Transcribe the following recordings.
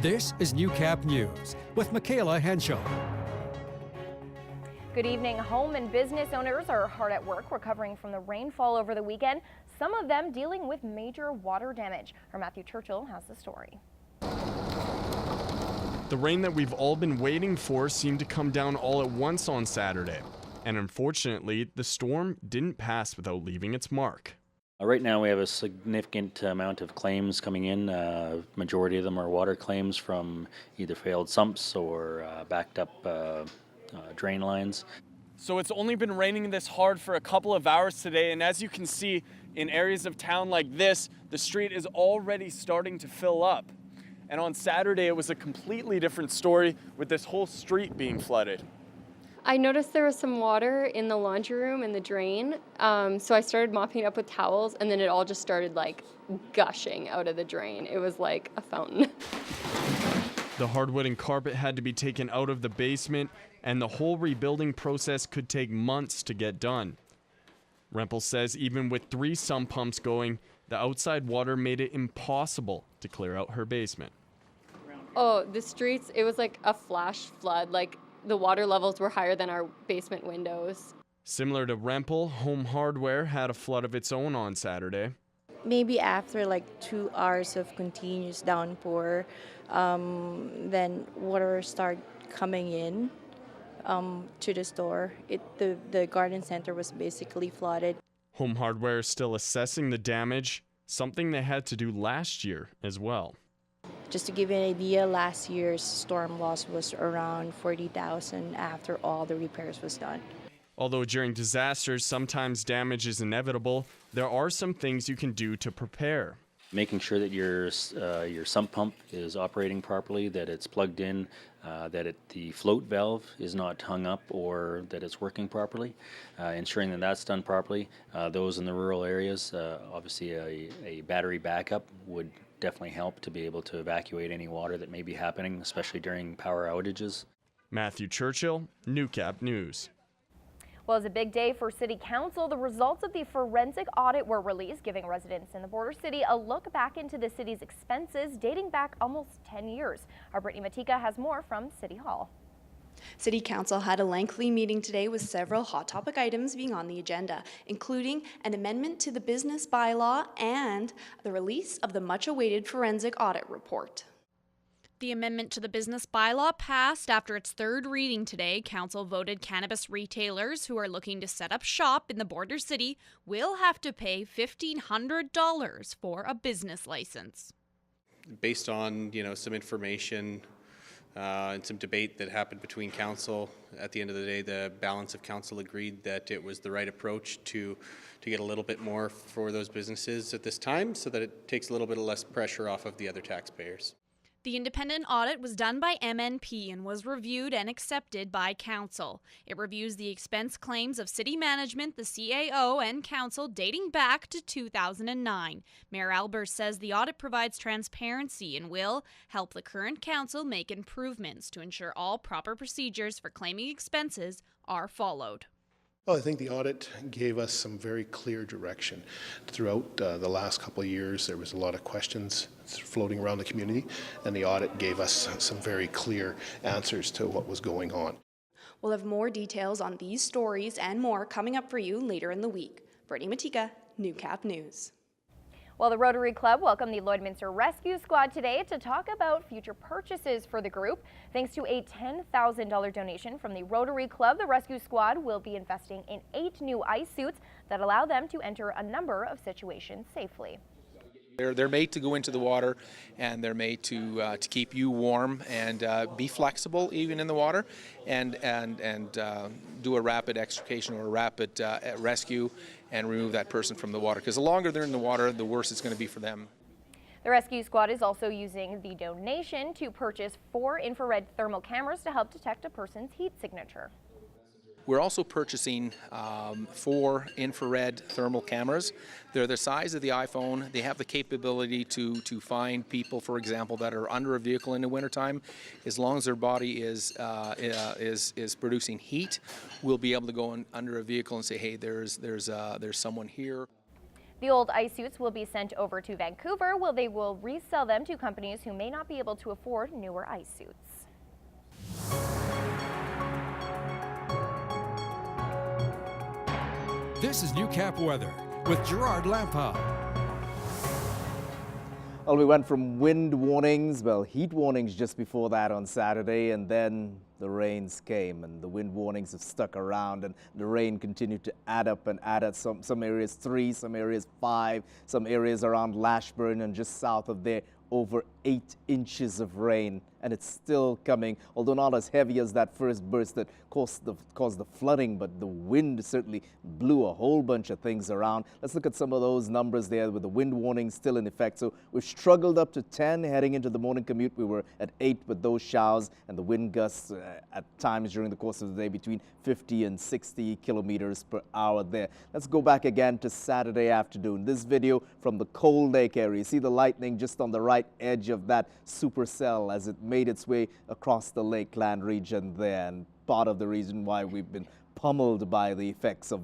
This is Newcap News with Michaela Henschel. Good evening. Home and business owners are hard at work recovering from the rainfall over the weekend, some of them dealing with major water damage. Our Matthew Churchill has the story. The rain that we've all been waiting for seemed to come down all at once on Saturday. And unfortunately, the storm didn't pass without leaving its mark. Right now we have a significant amount of claims coming in. Majority of them are water claims from either failed sumps or backed up drain lines. So it's only been raining this hard for a couple of hours today, and as you can see, in areas of town like this, the street is already starting to fill up. And on Saturday, it was a completely different story with this whole street being flooded. I noticed there was some water in the laundry room in the drain, so I started mopping it up with towels, and then it all just started like gushing out of the drain. It was like a fountain. The hardwood and carpet had to be taken out of the basement, and the whole rebuilding process could take months to get done. Rempel says even with 3 sump pumps going, the outside water made it impossible to clear out her basement. Oh, the streets, it was like a flash flood. Like the water levels were higher than our basement windows. Similar to Rempel, Home Hardware had a flood of its own on Saturday. Maybe after like 2 hours of continuous downpour, then water started coming in to the store. The garden center was basically flooded. Home Hardware is still assessing the damage, something they had to do last year as well. Just to give you an idea, last year's storm loss was around $40,000 after all the repairs was done. Although during disasters, sometimes damage is inevitable, there are some things you can do to prepare. Making sure that your sump pump is operating properly, that it's plugged in, that the float valve is not hung up or that it's working properly, ensuring that that's done properly. Those in the rural areas, obviously a battery backup would definitely help to be able to evacuate any water that may be happening, especially during power outages. Matthew Churchill, Newcap News. Well, it's a big day for City Council. The results of the forensic audit were released, giving residents in the border city a look back into the city's expenses dating back almost 10 years. Our Brittany Matika has more from City Hall. City Council had a lengthy meeting today with several hot topic items being on the agenda, including an amendment to the business bylaw and the release of the much-awaited forensic audit report. The amendment to the business bylaw passed after its third reading today. Council voted cannabis retailers who are looking to set up shop in the border city will have to pay $1,500 for a business license. Based on, some information and some debate that happened between council, at the end of the day, the balance of council agreed that it was the right approach to get a little bit more for those businesses at this time so that it takes a little bit less pressure off of the other taxpayers. The independent audit was done by MNP and was reviewed and accepted by Council. It reviews the expense claims of city management, the CAO, and Council dating back to 2009. Mayor Albers says the audit provides transparency and will help the current Council make improvements to ensure all proper procedures for claiming expenses are followed. Well, I think the audit gave us some very clear direction. Throughout the last couple of years, there was a lot of questions floating around the community, and the audit gave us some very clear answers to what was going on. We'll have more details on these stories and more coming up for you later in the week. Brittany Matika, Newcap News. Well, the Rotary Club welcomed the Lloydminster Rescue Squad today to talk about future purchases for the group. Thanks to a $10,000 donation from the Rotary Club, the Rescue Squad will be investing in 8 new ice suits that allow them to enter a number of situations safely. They're made to go into the water, and they're made to keep you warm and be flexible even in the water, and do a rapid extrication or a rapid rescue and remove that person from the water. Because the longer they're in the water, the worse it's going to be for them. The rescue squad is also using the donation to purchase 4 infrared thermal cameras to help detect a person's heat signature. We're also purchasing 4 infrared thermal cameras. They're the size of the iPhone. They have the capability to find people, for example, that are under a vehicle in the wintertime. As long as their body is producing heat, we'll be able to go under a vehicle and say, hey, there's someone here. The old ice suits will be sent over to Vancouver, where they will resell them to companies who may not be able to afford newer ice suits. This is Newcap weather with Gerard Lampa. Well, we went from wind warnings, heat warnings just before that on Saturday, and then the rains came, and the wind warnings have stuck around, and the rain continued to add up and add up. Some areas 3, some areas 5, some areas around Lashburn and just south of there, over 8 inches of rain, and it's still coming, although not as heavy as that first burst that caused the flooding, but the wind certainly blew a whole bunch of things around. Let's look at some of those numbers there with the wind warning still in effect. So we've struggled up to 10 heading into the morning commute. We were at 8 with those showers, and the wind gusts at times during the course of the day between 50 and 60 kilometers per hour there. Let's go back again to Saturday afternoon. This video from the Cold Lake area. You see the lightning just on the right edge of that supercell as it made its way across the Lakeland region there, and part of the reason why we've been pummeled by the effects of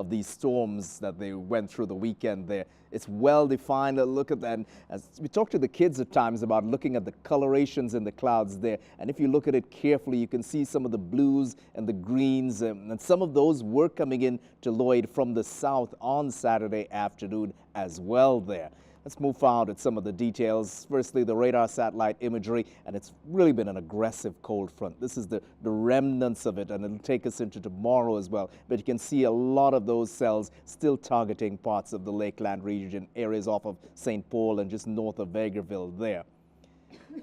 these storms that they went through the weekend there. It's well defined. Look at that. And as we talk to the kids at times about looking at the colorations in the clouds there, and if you look at it carefully, you can see some of the blues and the greens, and some of those were coming in to Lloyd from the south on Saturday afternoon as well there. Let's move forward at some of the details. Firstly, the radar satellite imagery, and it's really been an aggressive cold front. This is the remnants of it, and it'll take us into tomorrow as well. But you can see a lot of those cells still targeting parts of the Lakeland region, areas off of St. Paul and just north of Vegreville there.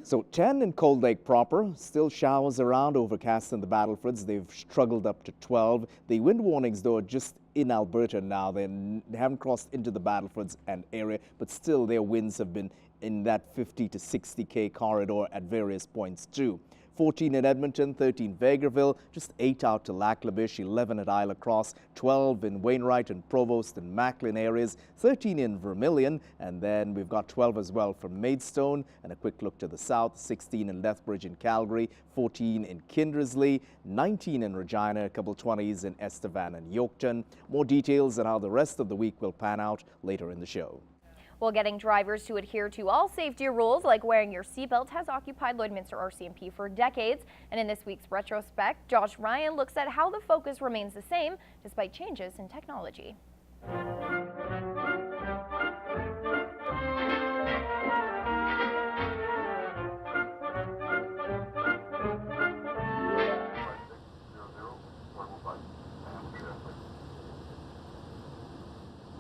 So 10 in Cold Lake proper, still showers around, overcast in the Battlefords. They've struggled up to 12. The wind warnings, though, are just in Alberta now. They haven't crossed into the Battlefords and area, but still their winds have been in that 50 to 60K corridor at various points too. 14 in Edmonton, 13 Vegreville, just 8 out to Lac-La-Biche, 11 at Isle Cross, 12 in Wainwright and Provost and Macklin areas, 13 in Vermilion, and then we've got 12 as well from Maidstone, and a quick look to the south, 16 in Lethbridge and Calgary, 14 in Kindersley, 19 in Regina, a couple 20s in Estevan and Yorkton. More details on how the rest of the week will pan out later in the show. Well, getting drivers to adhere to all safety rules like wearing your seatbelt has occupied Lloydminster RCMP for decades. And in this week's retrospect, Josh Ryan looks at how the focus remains the same despite changes in technology.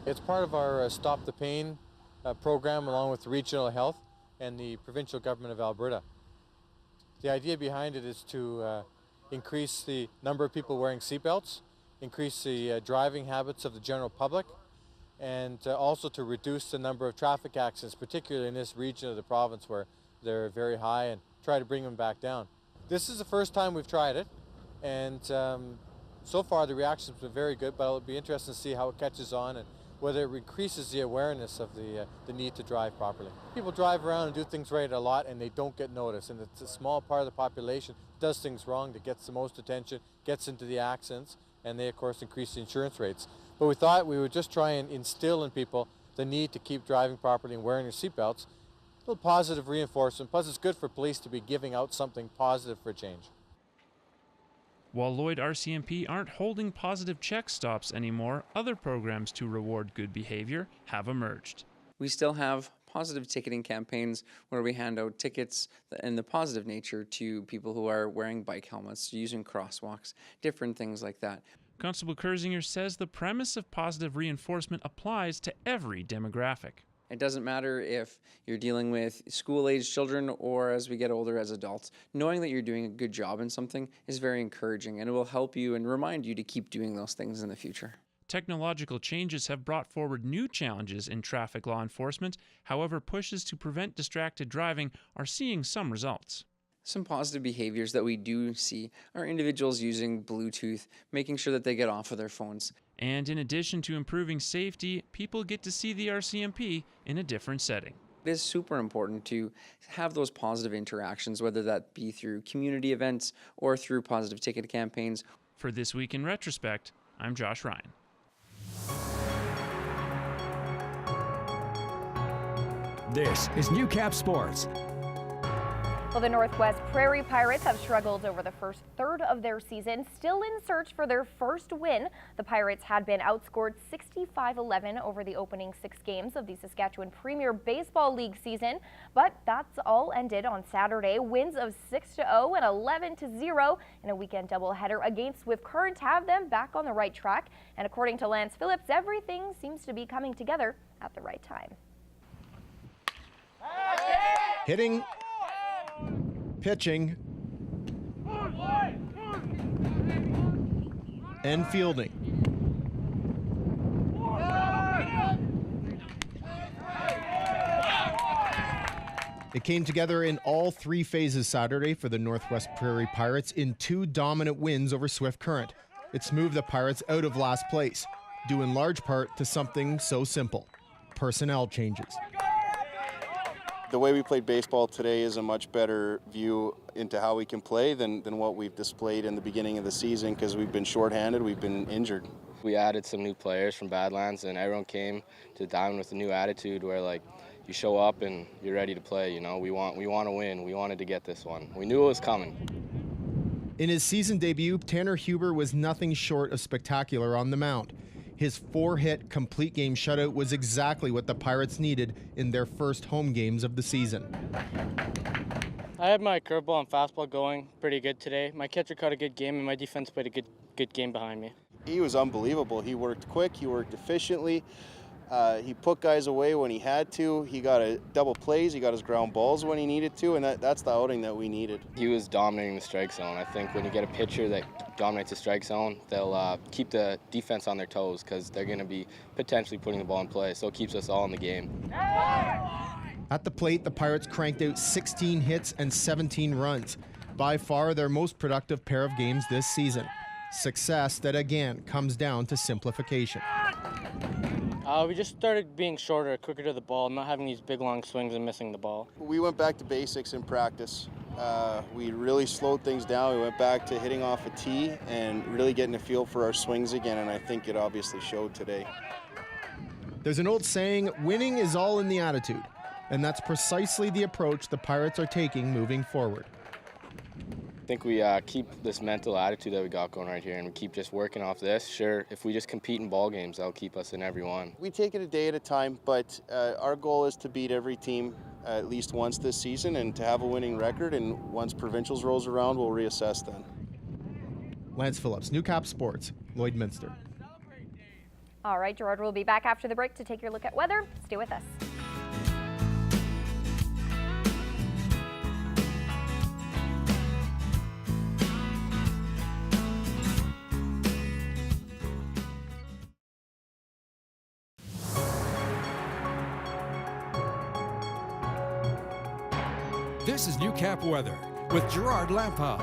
It's part of our Stop the Pain program along with the Regional Health and the Provincial Government of Alberta. The idea behind it is to increase the number of people wearing seatbelts, increase the driving habits of the general public, and also to reduce the number of traffic accidents, particularly in this region of the province where they're very high, and try to bring them back down. This is the first time we've tried it, and so far the reaction's been very good, but it'll be interesting to see how it catches on and whether it increases the awareness of the need to drive properly. People drive around and do things right a lot and they don't get noticed, and it's a small part of the population that does things wrong that gets the most attention, gets into the accidents, and they of course increase the insurance rates. But we thought we would just try and instill in people the need to keep driving properly and wearing their seatbelts. A little positive reinforcement, plus it's good for police to be giving out something positive for change. While Lloyd RCMP aren't holding positive check stops anymore, other programs to reward good behavior have emerged. We still have positive ticketing campaigns where we hand out tickets in the positive nature to people who are wearing bike helmets, using crosswalks, different things like that. Constable Kersinger says the premise of positive reinforcement applies to every demographic. It doesn't matter if you're dealing with school-age children or as we get older as adults. Knowing that you're doing a good job in something is very encouraging, and it will help you and remind you to keep doing those things in the future. Technological changes have brought forward new challenges in traffic law enforcement. However, pushes to prevent distracted driving are seeing some results. Some positive behaviors that we do see are individuals using Bluetooth, making sure that they get off of their phones. And in addition to improving safety, people get to see the RCMP in a different setting. It is super important to have those positive interactions, whether that be through community events or through positive ticket campaigns. For This Week in Retrospect, I'm Josh Ryan. This is Newcap Sports. Well, the Northwest Prairie Pirates have struggled over the first third of their season, still in search for their first win. The Pirates had been outscored 65-11 over the opening 6 games of the Saskatchewan Premier Baseball League season, but that's all ended on Saturday. Wins of 6-0 and 11-0 in a weekend doubleheader against Swift Current have them back on the right track. And according to Lance Phillips, everything seems to be coming together at the right time. Hitting, pitching, and fielding. It came together in all 3 phases Saturday for the Northwest Prairie Pirates in 2 dominant wins over Swift Current. It's moved the Pirates out of last place, due in large part to something so simple: personnel changes. The way we played baseball today is a much better view into how we can play than what we've displayed in the beginning of the season, because we've been shorthanded, we've been injured. We added some new players from Badlands, and everyone came to Diamond with a new attitude where, like, you show up and you're ready to play. You know, we want to win. We wanted to get this one. We knew it was coming. In his season debut, Tanner Huber was nothing short of spectacular on the mound. His 4-hit complete game shutout was exactly what the Pirates needed in their first home games of the season. I had my curveball and fastball going pretty good today. My catcher caught a good game, and my defense played a good game behind me. He was unbelievable. He worked quick, he worked efficiently. He put guys away when he had to. He got a double plays, he got his ground balls when he needed to, and that's the outing that we needed. He was dominating the strike zone. I think when you get a pitcher that dominates the strike zone, they'll keep the defense on their toes because they're going to be potentially putting the ball in play, so it keeps us all in the game. At the plate, the Pirates cranked out 16 hits and 17 runs. By far their most productive pair of games this season. Success that again comes down to simplification. We just started being shorter, quicker to the ball, not having these big long swings and missing the ball. We went back to basics in practice. We really slowed things down. We went back to hitting off a tee and really getting a feel for our swings again, and I think it obviously showed today. There's an old saying, winning is all in the attitude, and that's precisely the approach the Pirates are taking moving forward. I think we keep this mental attitude that we got going right here, and we keep just working off this. Sure, if we just compete in ball games, that'll keep us in every one. We take it a day at a time, but our goal is to beat every team at least once this season and to have a winning record, and once provincials rolls around, we'll reassess then. Lance Phillips, Newcap Sports, Lloydminster. All right, Gerard will be back after the break to take your look at weather. Stay with us. This is Newcap weather with Gerard Lampa.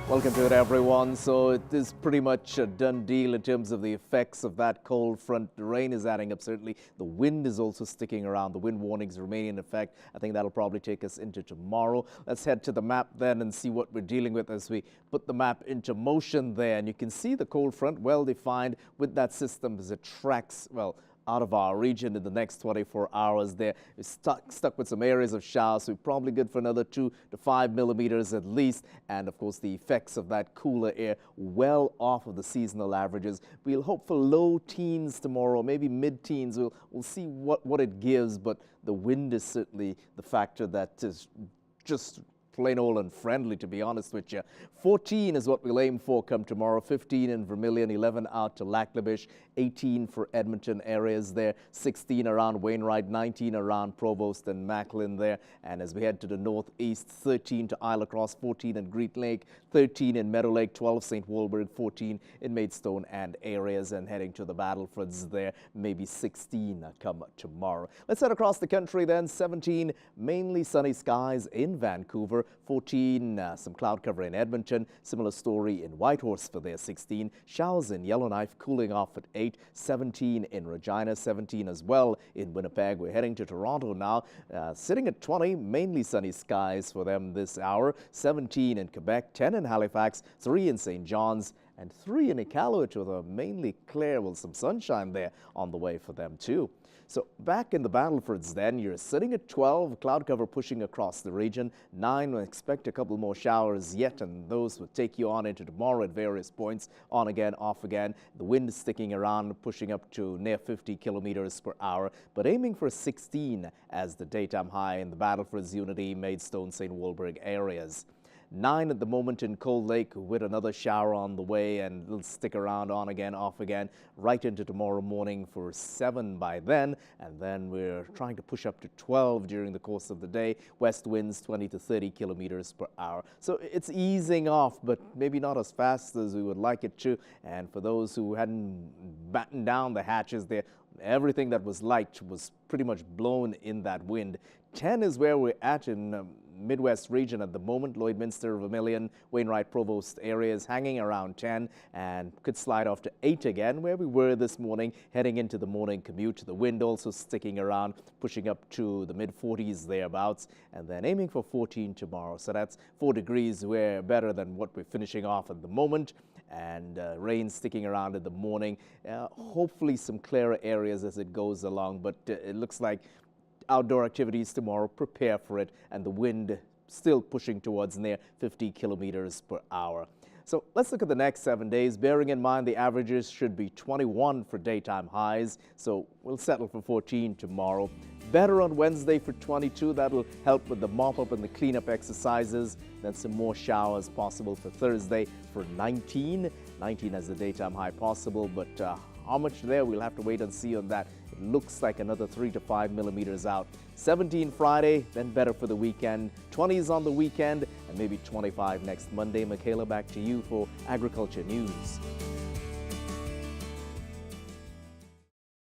Welcome to it, everyone. So it is pretty much a done deal in terms of the effects of that cold front. The rain is adding up, certainly. The wind is also sticking around. The wind warnings remain in effect. I think that'll probably take us into tomorrow. Let's head to the map then and see what we're dealing with as we put the map into motion there. And you can see the cold front well defined with that system as it tracks, well, out of our region in the next 24 hours there. We're stuck with some areas of showers, so we're probably good for another 2 to 5 millimeters at least. And of course, the effects of that cooler air well off of the seasonal averages. We'll hope for low teens tomorrow, maybe mid-teens. We'll see what it gives, but the wind is certainly the factor that is just plain old unfriendly, to be honest with you. 14 is what we'll aim for come tomorrow. 15 in Vermilion, 11 out to Laklabish, 18 for Edmonton areas there, 16 around Wainwright, 19 around Provost and Macklin there. And as we head to the northeast, 13 to Isle Across, 14 in Great Lake, 13 in Meadow Lake, 12 St. Walburg, 14 in Maidstone and areas, and heading to the Battlefords there, maybe 16 come tomorrow. Let's head across the country then. 17 mainly sunny skies in Vancouver, 14 some cloud cover in Edmonton, similar story in Whitehorse for their 16, showers in Yellowknife cooling off at 8, 17 in Regina, 17 as well in Winnipeg. We're heading to Toronto now, sitting at 20, mainly sunny skies for them this hour, 17 in Quebec, 10 in Halifax, 3 in St. John's, and 3 in Iqaluit with a mainly clear, well, some sunshine there on the way for them too. So back in the Battlefords then, you're sitting at 12, cloud cover pushing across the region. 9, we expect a couple more showers yet, and those would take you on into tomorrow at various points, on again, off again. The wind sticking around, pushing up to near 50 kilometers per hour, but aiming for 16 as the daytime high in the Battlefords, Unity, Maidstone, St. Walburg areas. 9 at the moment in Cold Lake with another shower on the way, and it'll stick around, on again, off again, right into tomorrow morning for 7 by then. And then we're trying to push up to 12 during the course of the day. West winds 20 to 30 kilometers per hour. So it's easing off, but maybe not as fast as we would like it to. And for those who hadn't battened down the hatches there, everything that was light was pretty much blown in that wind. 10 is where we're at in Midwest region at the moment. Lloydminster, Vermilion, Wainwright, Provost areas hanging around 10 and could slide off to 8 again, where we were this morning heading into the morning commute. The wind also sticking around, pushing up to the mid-40s thereabouts, and then aiming for 14 tomorrow. So that's 4 degrees we're better than what we're finishing off at the moment. And rain sticking around in the morning. Hopefully some clearer areas as it goes along, but it looks like outdoor activities tomorrow, prepare for it, and the wind still pushing towards near 50 kilometers per hour. So let's look at the next 7 days, bearing in mind the averages should be 21 for daytime highs, so we'll settle for 14 tomorrow. Better on Wednesday for 22, that'll help with the mop-up and the cleanup exercises. Then some more showers possible for Thursday for 19 as the daytime high possible, but how much there, we'll have to wait and see on that. It looks like another 3 to 5 millimeters out. 17 Friday, then better for the weekend. 20s on the weekend, and maybe 25 next Monday. Michaela, back to you for Agriculture News.